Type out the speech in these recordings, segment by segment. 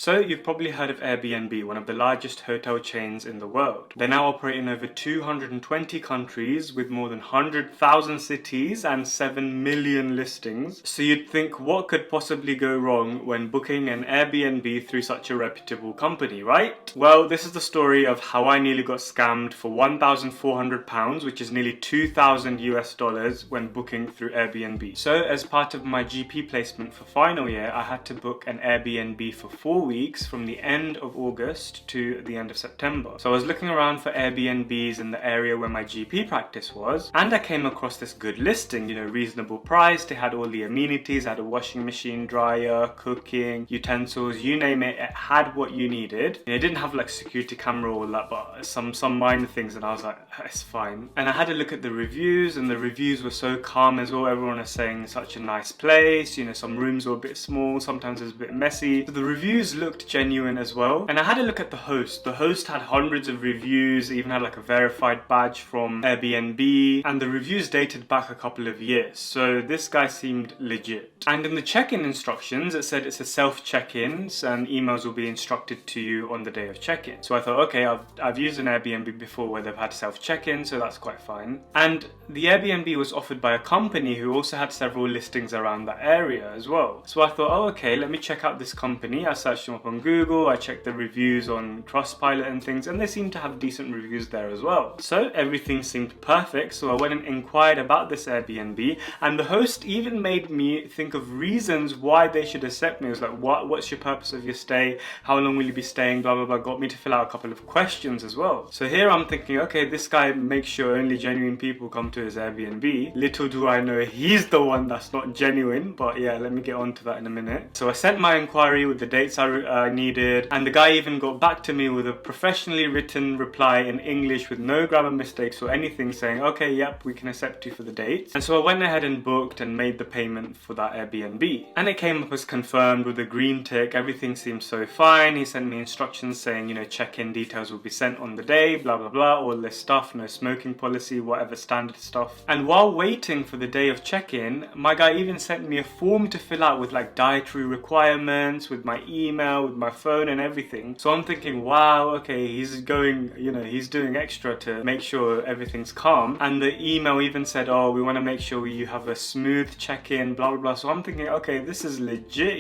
So you've probably heard of Airbnb, one of the largest hotel chains in the world. They now operate in over 220 countries with more than 100,000 cities and 7 million listings. So you'd think, what could possibly go wrong when booking an Airbnb through such a reputable company, right? Well, this is the story of how I nearly got scammed for £1,400, which is nearly 2,000 US dollars when booking through Airbnb. So as part of my GP placement for final year, I had to book an Airbnb for 4 weeks from the end of August to the end of September. So I was looking around for Airbnbs in the area where my GP practice was, and I came across this good listing, reasonable price. They had all the amenities, had a washing machine, dryer, cooking, utensils, you name it. It had what you needed. It didn't have like security camera or that, but some minor things, and I was like, it's fine. And I had a look at the reviews, and the reviews were so calm as well. Everyone is saying such a nice place, some rooms were a bit small, sometimes it was a bit messy. So the reviews looked genuine as well. And I had a look at the host. The host had hundreds of reviews, even had like a verified badge from Airbnb, and the reviews dated back a couple of years. So this guy seemed legit. And in the check-in instructions, it said it's a self-check-ins and emails will be instructed to you on the day of check-in. So I thought, okay, I've used an Airbnb before where they've had self-check-in, so that's quite fine. And the Airbnb was offered by a company who also had several listings around that area as well. So I thought, oh, okay, let me check out this company. I searched them up on Google, I checked the reviews on Trustpilot and things, and they seemed to have decent reviews there as well. So everything seemed perfect, so I went and inquired about this Airbnb, and the host even made me think of reasons why they should accept me. It was like, what's your purpose of your stay? How long will you be staying? Blah, blah, blah. Got me to fill out a couple of questions as well. So here I'm thinking, okay, this guy makes sure only genuine people come to his Airbnb. Little do I know he's the one that's not genuine, but yeah, let me get on to that in a minute. So I sent my inquiry with the dates I needed, and the guy even got back to me with a professionally written reply in English with no grammar mistakes or anything, saying, okay, yep, we can accept you for the date. And so I went ahead and booked and made the payment for that Airbnb, and it came up as confirmed with a green tick. Everything seemed so fine. He sent me instructions saying, check-in details will be sent on the day, blah blah blah, all this stuff, no smoking policy, whatever standard stuff. And while waiting for the day of check-in, my guy even sent me a form to fill out with like dietary requirements, with my email, with my phone and everything. So I'm thinking, wow, okay, he's going, he's doing extra to make sure everything's calm. And the email even said, oh, we want to make sure you have a smooth check-in, blah blah blah. So I'm thinking, okay, this is legit,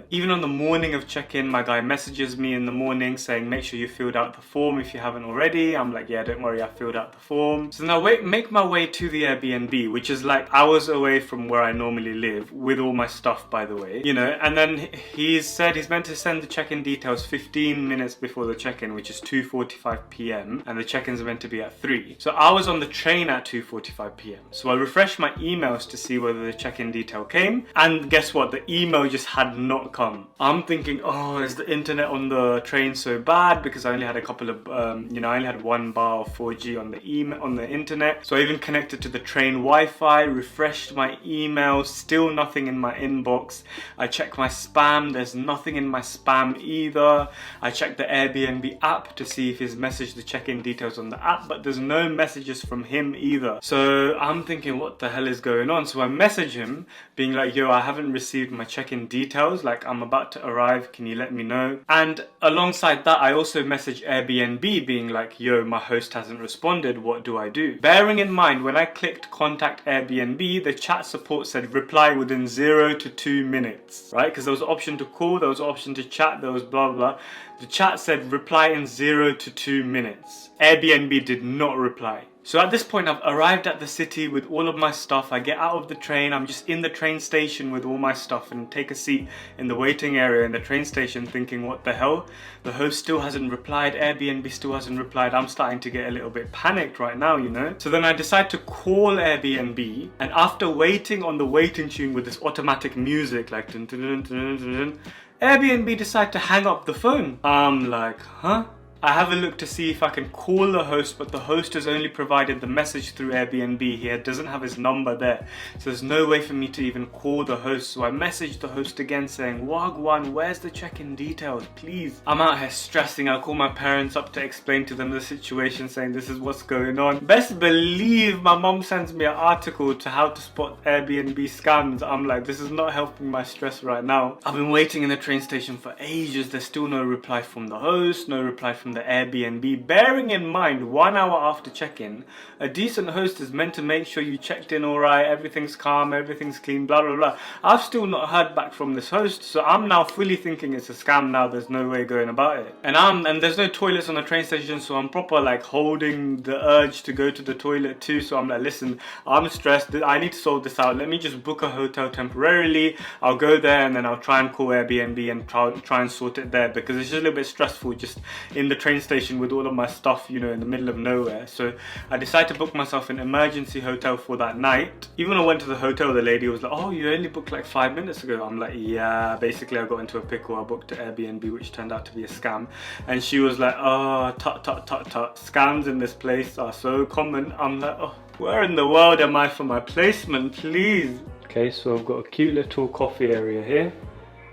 Even on the morning of check-in, my guy messages me in the morning saying, make sure you filled out the form if you haven't already. I'm like, yeah, don't worry, I filled out the form. So now make my way to the Airbnb, which is like hours away from where I normally live, with all my stuff, by the way, and then he said he's meant to send the check-in details 15 minutes before the check-in, which is 2:45 p.m. and the check-ins are meant to be at 3. So I was on the train at 2:45 p.m. So I refreshed my emails to see whether the check-in detail came, and guess what? The email just had not come. I'm thinking, oh, is the internet on the train so bad? Because I only had a couple of, I only had 1 bar of 4G on the internet. So I even connected to the train Wi-Fi, refreshed my email, still nothing in my inbox. I checked my spam, there's nothing in my spam either. I checked the Airbnb app to see if he's messaged the check-in details on the app, but there's no messages from him either. So I'm thinking, what the hell is going on? So I message him being like, yo, I haven't received my check-in details, like I'm about to arrive, can you let me know? And alongside that, I also messaged Airbnb being like, yo, my host hasn't responded, what do I do? Bearing in mind, when I clicked contact Airbnb, the chat support said reply within 0 to 2 minutes, right? Because there was an option to call, there was an option to chat, there was blah blah. The chat said reply in 0 to 2 minutes. Airbnb did not reply. So at this point, I've arrived at the city with all of my stuff. I get out of the train, I'm just in the train station with all my stuff, and take a seat in the waiting area in the train station thinking, what the hell? The host still hasn't replied, Airbnb still hasn't replied. I'm starting to get a little bit panicked right now, So then I decide to call Airbnb, and after waiting on the waiting tune with this automatic music, like dun, dun, dun, dun, dun, dun, Airbnb decide to hang up the phone. I'm like, huh? I have a look to see if I can call the host, but the host has only provided the message through Airbnb. He doesn't have his number there, so there's no way for me to even call the host. So I messaged the host again saying, Wagwan, where's the check-in details, please? I'm out here stressing. I call my parents up to explain to them the situation, saying this is what's going on. Best believe my mom sends me an article to how to spot Airbnb scams. I'm like, this is not helping my stress right now. I've been waiting in the train station for ages. There's still no reply from the host, no reply from the Airbnb. Bearing in mind, 1 hour after check-in, a decent host is meant to make sure you checked in alright, everything's calm, everything's clean, blah blah blah. I've still not heard back from this host, so I'm now fully thinking it's a scam now. There's no way going about it. And there's no toilets on the train station, so I'm proper like holding the urge to go to the toilet too. So I'm like, listen, I'm stressed, I need to sort this out. Let me just book a hotel temporarily. I'll go there and then I'll try and call Airbnb and try and sort it there, because it's just a little bit stressful just in the train station with all of my stuff, you know, in the middle of nowhere. So I decided to book myself an emergency hotel for that night. Even when I went to the hotel, the lady was like, oh, you only booked like 5 minutes ago. I'm like, yeah, basically I got into a pickle. I booked an Airbnb which turned out to be a scam, and she was like, oh, tut tut tut tut, scams in this place are so common. I'm like, oh, where in the world am I for my placement, please? Okay, so I've got a cute little coffee area here.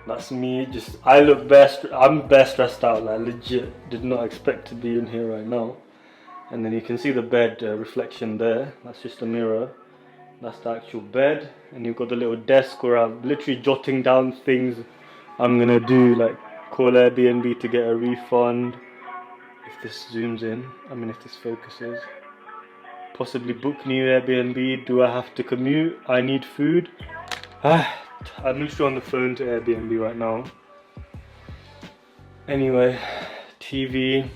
That's me, just, I look best, I'm best stressed out, like legit, did not expect to be in here right now. And then you can see the bed reflection there, that's just a mirror. That's the actual bed, and you've got the little desk where I'm literally jotting down things I'm gonna do, like call Airbnb to get a refund, if this zooms in, I mean if this focuses. Possibly book new Airbnb, do I have to commute, I need food. I'm literally on the phone to Airbnb right now. Anyway, TV,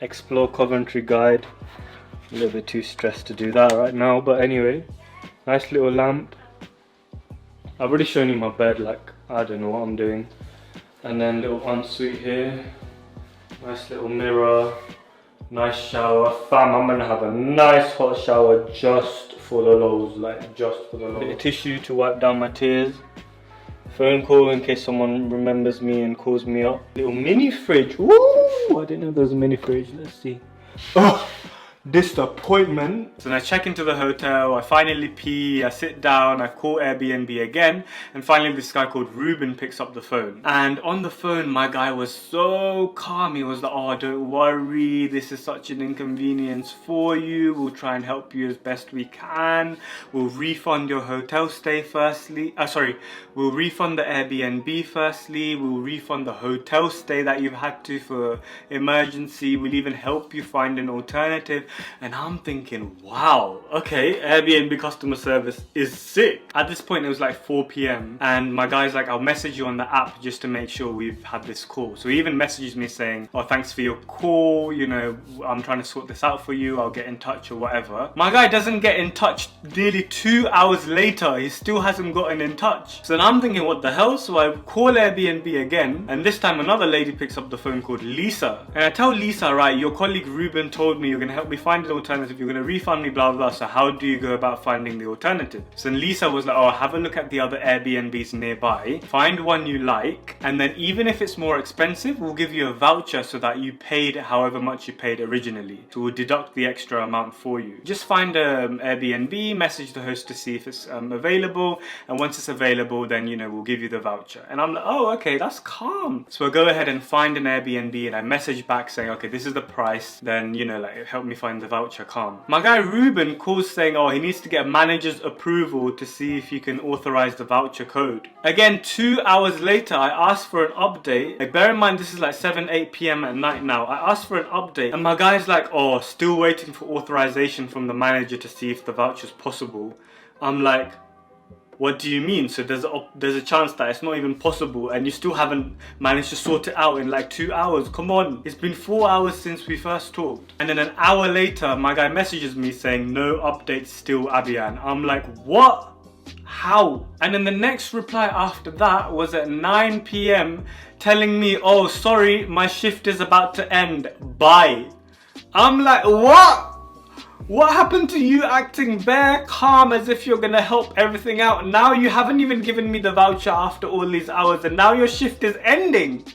explore Coventry guide. A little bit too stressed to do that right now, but anyway, nice little lamp. I've already shown you my bed, like I don't know what I'm doing. And then little ensuite here, nice little mirror, nice shower. Fam, I'm gonna have a nice hot shower just for the lows, like just for the lows. Bit of tissue to wipe down my tears. Phone call in case someone remembers me and calls me up. Little mini fridge. Woo! I didn't know there was a mini fridge. Let's see. Oh, disappointment. So then I check into the hotel, I finally pee, I sit down, I call Airbnb again, and finally this guy called Ruben picks up the phone. And on the phone, my guy was so calm. He was like, oh, don't worry, this is such an inconvenience for you. We'll try and help you as best we can. We'll refund your hotel stay firstly. We'll refund the Airbnb firstly. We'll refund the hotel stay that you've had to for emergency. We'll even help you find an alternative. And I'm thinking, wow, okay, Airbnb customer service is sick. At this point, it was like 4 p.m. and my guy's like, I'll message you on the app just to make sure we've had this call. So he even messages me saying, oh, thanks for your call, you know, I'm trying to sort this out for you, I'll get in touch or whatever. My guy doesn't get in touch nearly 2 hours later. He still hasn't gotten in touch. So then I'm thinking, what the hell? So I call Airbnb again, and this time another lady picks up the phone called Lisa. And I tell Lisa, right, your colleague Ruben told me you're gonna help me find an alternative, you're going to refund me, blah blah, so how do you go about finding the alternative? So then Lisa was like, oh, have a look at the other Airbnbs nearby, find one you like, and then even if it's more expensive, we'll give you a voucher so that you paid however much you paid originally, so we'll deduct the extra amount for you. Just find an Airbnb, message the host to see if it's available, and once it's available, then, you know, we'll give you the voucher. And I'm like, oh, okay, that's calm. So I go ahead and find an Airbnb, and I message back saying, okay, this is the price, then, you know, like, help me find the voucher, calm. My guy Ruben calls saying, oh, he needs to get manager's approval to see if he can authorize the voucher code. Again, 2 hours later, I asked for an update. Like, bear in mind, this is like 7-8 p.m. at night now. I asked for an update, and my guy's like, oh, still waiting for authorization from the manager to see if the voucher's possible. I'm like, what do you mean? So there's a chance that it's not even possible and you still haven't managed to sort it out in like 2 hours? Come on, it's been 4 hours since we first talked. And then an hour later, my guy messages me saying, no updates still, Abhiyan. I'm like, what? How? And then the next reply after that was at 9 p.m. telling me, oh, sorry, my shift is about to end, bye. I'm like, what? What happened to you acting bare calm as if you're gonna help everything out? Now you haven't even given me the voucher after all these hours and now your shift is ending.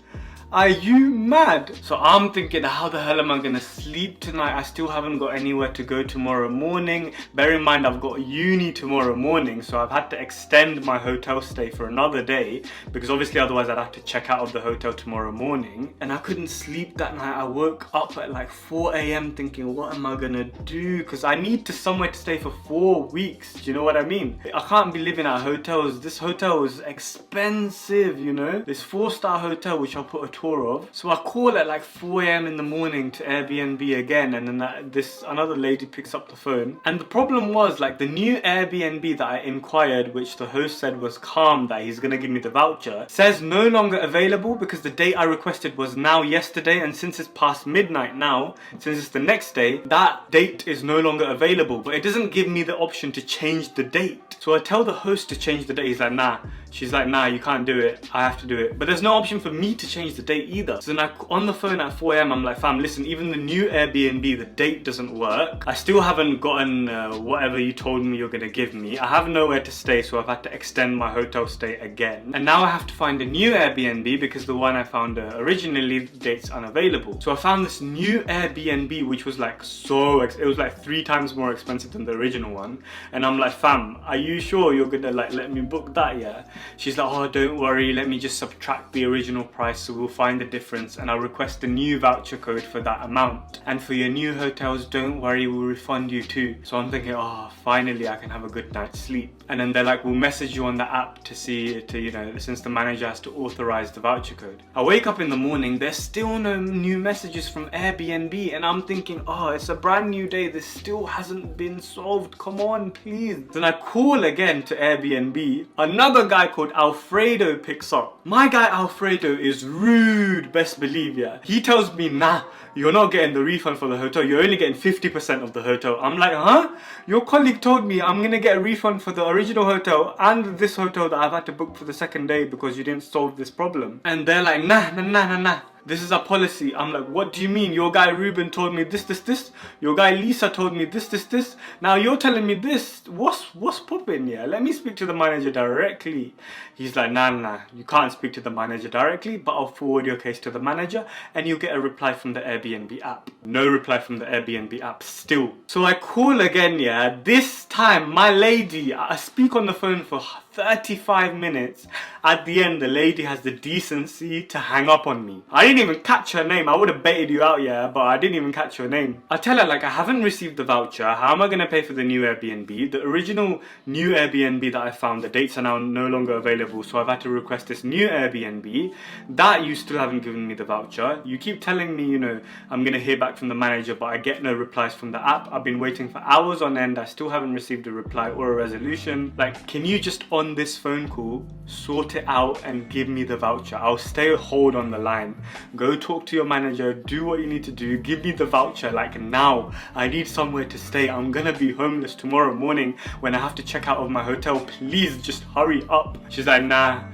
Are you mad? So I'm thinking, how the hell am I gonna sleep tonight? I still haven't got anywhere to go tomorrow morning. Bear in mind, I've got uni tomorrow morning, so I've had to extend my hotel stay for another day because obviously otherwise I'd have to check out of the hotel tomorrow morning. And I couldn't sleep that night. I woke up at like 4 a.m. thinking, what am I gonna do? Because I need somewhere to stay for 4 weeks. Do you know what I mean? I can't be living at hotels. This hotel is expensive, you know? This 4-star hotel, which I'll put a tour of. So I call at like 4 a.m. in the morning to Airbnb again, and then this another lady picks up the phone. And the problem was, like, the new Airbnb that I inquired, which the host said was calm, that he's gonna give me the voucher, says no longer available because the date I requested was now yesterday, and since it's past midnight now, since it's the next day, that date is no longer available. But it doesn't give me the option to change the date. So I tell the host to change the date. He's like, nah. She's like, nah, you can't do it. I have to do it. But there's no option for me to change the date either. So then on the phone at 4 a.m, I'm like, fam, listen, even the new Airbnb, the date doesn't work. I still haven't gotten whatever you told me you're gonna give me. I have nowhere to stay, so I've had to extend my hotel stay again. And now I have to find a new Airbnb because the one I found originally, date's unavailable. So I found this new Airbnb, which was like it was like 3 times more expensive than the original one. And I'm like, fam, are you sure you're gonna like let me book that? Yeah. She's like, oh, don't worry, let me just subtract the original price so we'll find the difference and I'll request a new voucher code for that amount. And for your new hotels, don't worry, we'll refund you too. So I'm thinking, oh, finally I can have a good night's sleep. And then they're like, we'll message you on the app to see, you know, since the manager has to authorize the voucher code. I wake up in the morning, there's still no new messages from Airbnb, and I'm thinking, oh, it's a brand new day, this still hasn't been solved, come on, please. Then I call again to Airbnb. Another guy called Alfredo picks up. My guy Alfredo is rude, best believe, yeah. He tells me, nah, you're not getting the refund for the hotel, you're only getting 50% of the hotel. I'm like, huh? Your colleague told me I'm gonna get a refund for the original hotel and this hotel that I've had to book for the second day because you didn't solve this problem. And they're like, nah. This is our policy. I'm like, what do you mean? Your guy Ruben told me this. Your guy Lisa told me this. Now you're telling me this. What's popping? Yeah, let me speak to the manager directly. He's like, nah. You can't speak to the manager directly, but I'll forward your case to the manager and you'll get a reply from the Airbnb app. No reply from the Airbnb app still. So I call again, yeah. This time, my lady, I speak on the phone for 35 minutes. At the end, the lady has the decency to hang up on me. I didn't even catch her name. I would have baited you out, yeah, but I didn't even catch your name. I tell her, like, I haven't received the voucher. How am I going to pay for the new Airbnb? The original new Airbnb that I found, the dates are now no longer available, so I've had to request this new Airbnb. That you still haven't given me the voucher. You keep telling me, you know, I'm going to hear back from the manager, but I get no replies from the app. I've been waiting for hours on end. I still haven't received a reply or a resolution. Like, can you just on this phone call sort it out and give me the voucher? I'll hold on the line. Go talk to your manager, do what you need to do, give me the voucher like now. I need somewhere to stay. I'm gonna be homeless tomorrow morning when I have to check out of my hotel. Please just hurry up. She's like, nah,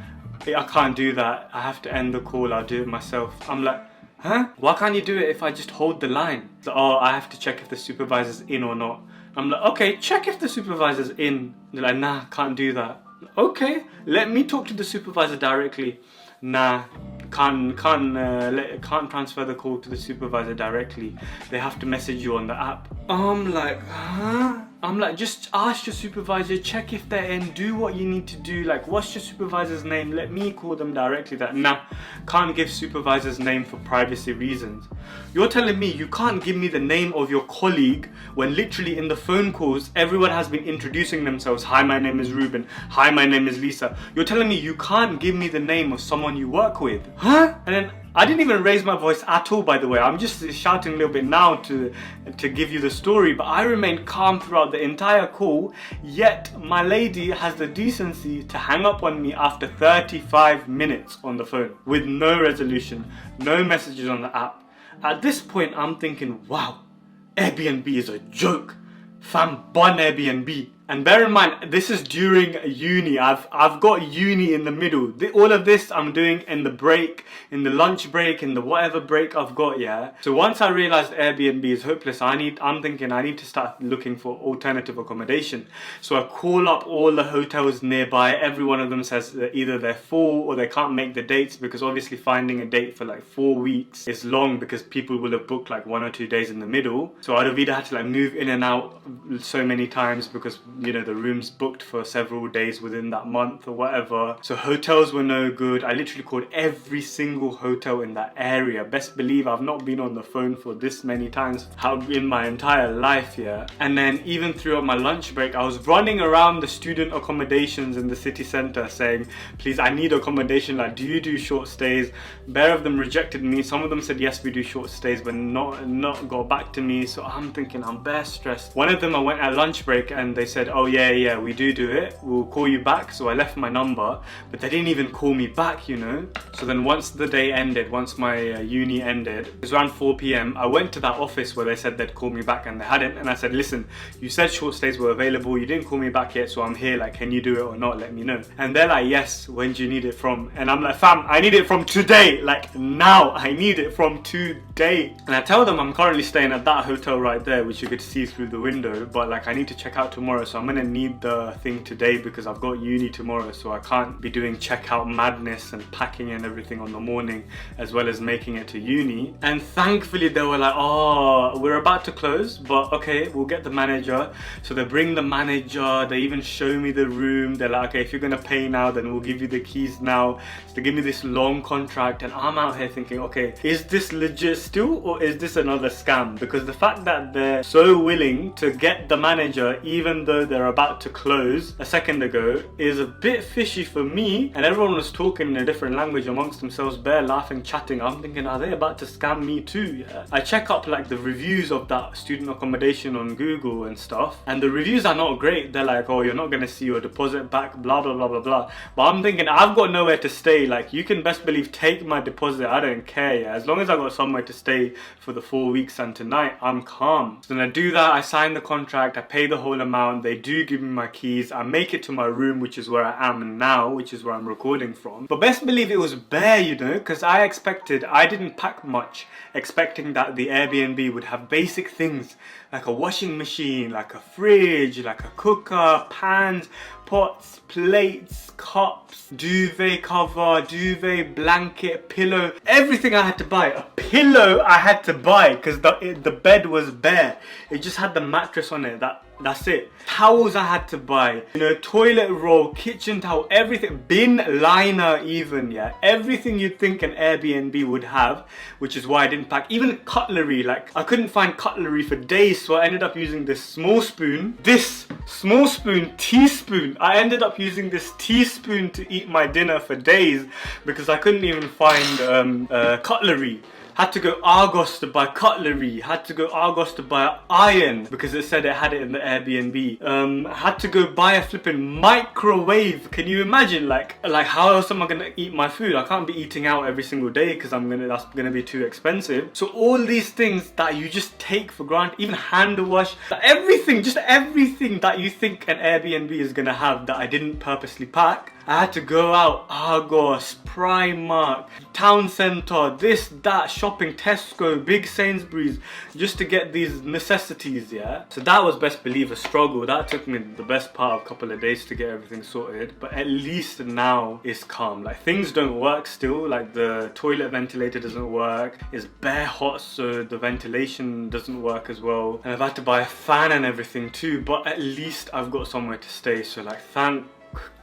I can't do that. I have to end the call. I'll do it myself. I'm like, huh? Why can't you do it if I just hold the line? So, oh, I have to check if the supervisor's in or not. I'm like, okay, check if the supervisor's in. They're like, nah, can't do that. Okay, let me talk to the supervisor directly. Nah, can't transfer the call to the supervisor directly. They have to message you on the app. I'm like, huh? I'm like, just ask your supervisor, check if they're in, do what you need to do. Like, what's your supervisor's name? Let me call them directly. That, nah, can't give supervisor's name for privacy reasons. You're telling me you can't give me the name of your colleague when literally in the phone calls, everyone has been introducing themselves. Hi, my name is Ruben. Hi, my name is Lisa. You're telling me you can't give me the name of someone you work with? Huh? And then I didn't even raise my voice at all, by the way. I'm just shouting a little bit now to give you the story, but I remained calm throughout the entire call, yet my lady has the decency to hang up on me after 35 minutes on the phone with no resolution, no messages on the app. At this point, I'm thinking, wow, Airbnb is a joke. Fam, ban Airbnb. And bear in mind, this is during uni. I've got uni in the middle. All of this I'm doing in the break, in the lunch break, in the whatever break I've got, yeah. So once I realized Airbnb is hopeless, I'm thinking I need to start looking for alternative accommodation. So I call up all the hotels nearby. Every one of them says that either they're full or they can't make the dates, because obviously finding a date for like 4 weeks is long, because people will have booked like 1 or 2 days in the middle. So I'd have either had to like move in and out so many times, because you know the room's booked for several days within that month or whatever. So hotels were no good. I literally called every single hotel in that area. Best believe I've not been on the phone for this many times in my entire life, yeah. And then even throughout my lunch break, I was running around the student accommodations in the city centre saying, please, I need accommodation, like, do you do short stays? Bare of them rejected me. Some of them said yes, we do short stays, but not got back to me. So I'm thinking I'm bare stressed. One of them, I went at lunch break and they said, oh yeah, we do it, we'll call you back. So I left my number, but they didn't even call me back, you know. So then once the day ended, once my uni ended, it was around 4 p.m, I went to that office where they said they'd call me back and they hadn't. And I said, listen, you said short stays were available, you didn't call me back yet, so I'm here, like, can you do it or not? Let me know. And they're like, yes, when do you need it from? And I'm like, fam, I need it from today, like now. I need it from today. And I tell them I'm currently staying at that hotel right there, which you could see through the window, but like I need to check out tomorrow, so I'm gonna need the thing today because I've got uni tomorrow, so I can't be doing checkout madness and packing and everything on the morning as well as making it to uni. And thankfully they were like, oh, we're about to close, but okay, we'll get the manager. So they bring the manager, they even show me the room. They're like, okay, if you're gonna pay now, then we'll give you the keys now. So they give me this long contract, and I'm out here thinking, okay, is this legit still, or is this another scam? Because the fact that they're so willing to get the manager even though they're about to close a second ago is a bit fishy for me. And everyone was talking in a different language amongst themselves, bare laughing, chatting. I'm thinking, are they about to scam me too? Yeah. I check up like the reviews of that student accommodation on Google and stuff, and the reviews are not great. They're like, oh, you're not gonna see your deposit back, blah blah blah blah blah. But I'm thinking, I've got nowhere to stay. Like, you can best believe take my deposit, I don't care, yeah. As long as I got somewhere to stay for the 4 weeks and tonight, I'm calm. So then I do that, I sign the contract, I pay the whole amount, they do give me my keys, I make it to my room, which is where I am now, which is where I'm recording from. But best believe it was bare, you know, because I didn't pack much, expecting that the Airbnb would have basic things like a washing machine, like a fridge, like a cooker, pans, pots, plates, cups, duvet cover, duvet, blanket, pillow, everything I had to buy. A pillow I had to buy because the bed was bare. It just had the mattress on it. That's it. Towels I had to buy, you know, toilet roll, kitchen towel, everything, bin liner even, yeah. Everything you'd think an Airbnb would have, which is why I didn't pack. Even cutlery, like I couldn't find cutlery for days, so I ended up using this small spoon, teaspoon. I ended up using this teaspoon to eat my dinner for days because I couldn't even find cutlery. Had to go Argos to buy cutlery. Had to go Argos to buy iron because it said it had it in the Airbnb. Had to go buy a flipping microwave. Can you imagine? Like how else am I gonna eat my food? I can't be eating out every single day because that's gonna be too expensive. So all these things that you just take for granted, even hand wash, everything that you think an Airbnb is gonna have that I didn't purposely pack. I had to go out, Argos, Primark, Town Centre, this, that, shopping, Tesco, big Sainsbury's, just to get these necessities, yeah? So that was best believe a struggle. That took me the best part of a couple of days to get everything sorted. But at least now it's calm. Like, things don't work still. Like, the toilet ventilator doesn't work. It's bare hot, so the ventilation doesn't work as well. And I've had to buy a fan and everything too. But at least I've got somewhere to stay. So like, thank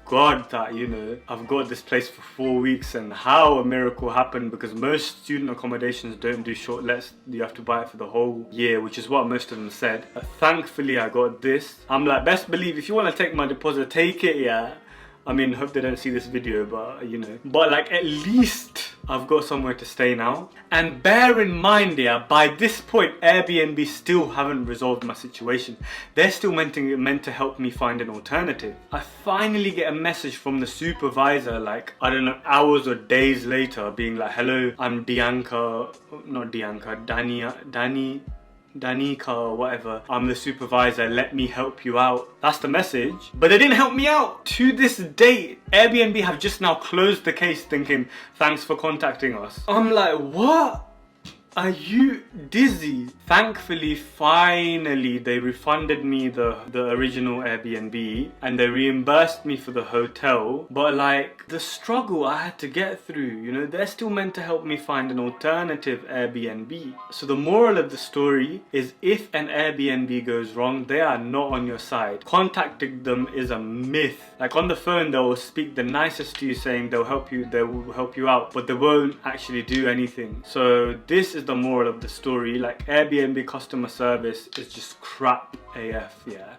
God that, you know, I've got this place for 4 weeks, and how a miracle happened, because most student accommodations don't do short lets. You have to buy it for the whole year, which is what most of them said. But thankfully I got this. I'm like, best believe if you want to take my deposit, take it, yeah. I mean, hope they don't see this video, but you know. But like, at least I've got somewhere to stay now. And bear in mind, yeah, by this point, Airbnb still haven't resolved my situation. They're still meant to help me find an alternative. I finally get a message from the supervisor, like, I don't know, hours or days later, being like, hello, I'm Dani. Danica or whatever, I'm the supervisor, let me help you out. That's the message. But they didn't help me out. To this date, Airbnb have just now closed the case thinking, thanks for contacting us. I'm like, what? Are you dizzy? Thankfully, finally, they refunded me the original Airbnb and they reimbursed me for the hotel. But like, the struggle I had to get through, you know, they're still meant to help me find an alternative Airbnb. So the moral of the story is, if an Airbnb goes wrong, they are not on your side. Contacting them is a myth. Like, on the phone, they will speak the nicest to you, saying they will help you out, but they won't actually do anything. So this is the moral of the story. Like, Airbnb customer service is just crap AF, yeah.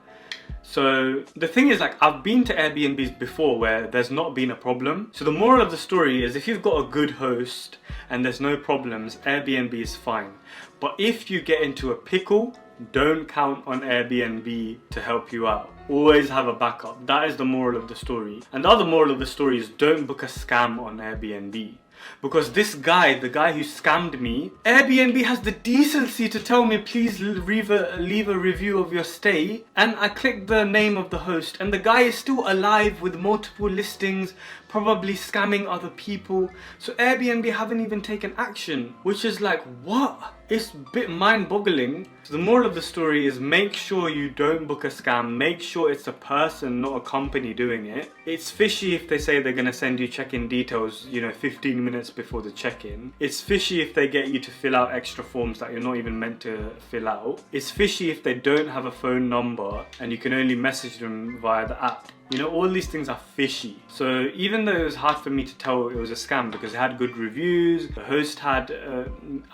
So the thing is, like, I've been to Airbnbs before where there's not been a problem. So the moral of the story is, if you've got a good host and there's no problems, Airbnb is fine. But if you get into a pickle, don't count on Airbnb to help you out. Always have a backup. That is the moral of the story. And the other moral of the story is, don't book a scam on Airbnb. Because this guy, the guy who scammed me, Airbnb has the decency to tell me, please leave a review of your stay. And I clicked the name of the host and the guy is still alive with multiple listings, probably scamming other people. So Airbnb haven't even taken action, which is like, what? It's a bit mind-boggling. So the moral of the story is, make sure you don't book a scam. Make sure it's a person, not a company doing it. It's fishy if they say they're going to send you check-in details, you know, 15 minutes before the check-in. It's fishy if they get you to fill out extra forms that you're not even meant to fill out. It's fishy if they don't have a phone number and you can only message them via the app. You know, all these things are fishy. So even though it was hard for me to tell it was a scam because it had good reviews, the host had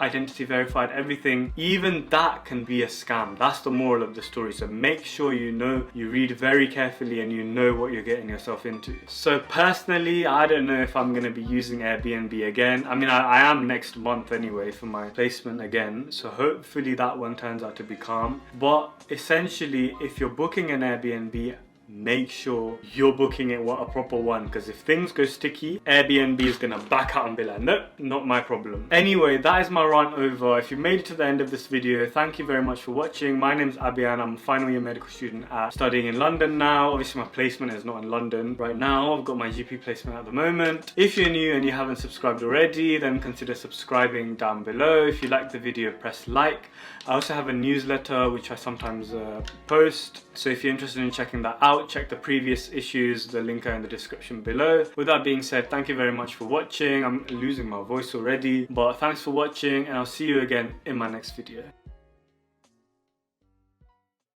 identity verified, everything, even that can be a scam. That's the moral of the story. So make sure you know, you read very carefully and you know what you're getting yourself into. So personally, I don't know if I'm going to be using Airbnb again. I mean, I am next month anyway for my placement again. So hopefully that one turns out to be calm. But essentially, if you're booking an Airbnb, make sure you're booking it a proper one, because if things go sticky, Airbnb is gonna back out and be like, nope, not my problem. Anyway, that is my rant over. If you made it to the end of this video, thank you very much for watching. My name's Abhiyan. I'm a final year medical student studying in London now. Obviously my placement is not in London right now. I've got my GP placement at the moment. If you're new and you haven't subscribed already, then consider subscribing down below. If you like the video, press like. I also have a newsletter which I sometimes post, so if you're interested in checking that out, check the previous issues, the link are in the description below. With that being said, thank you very much for watching. I'm losing my voice already, but thanks for watching and I'll see you again in my next video.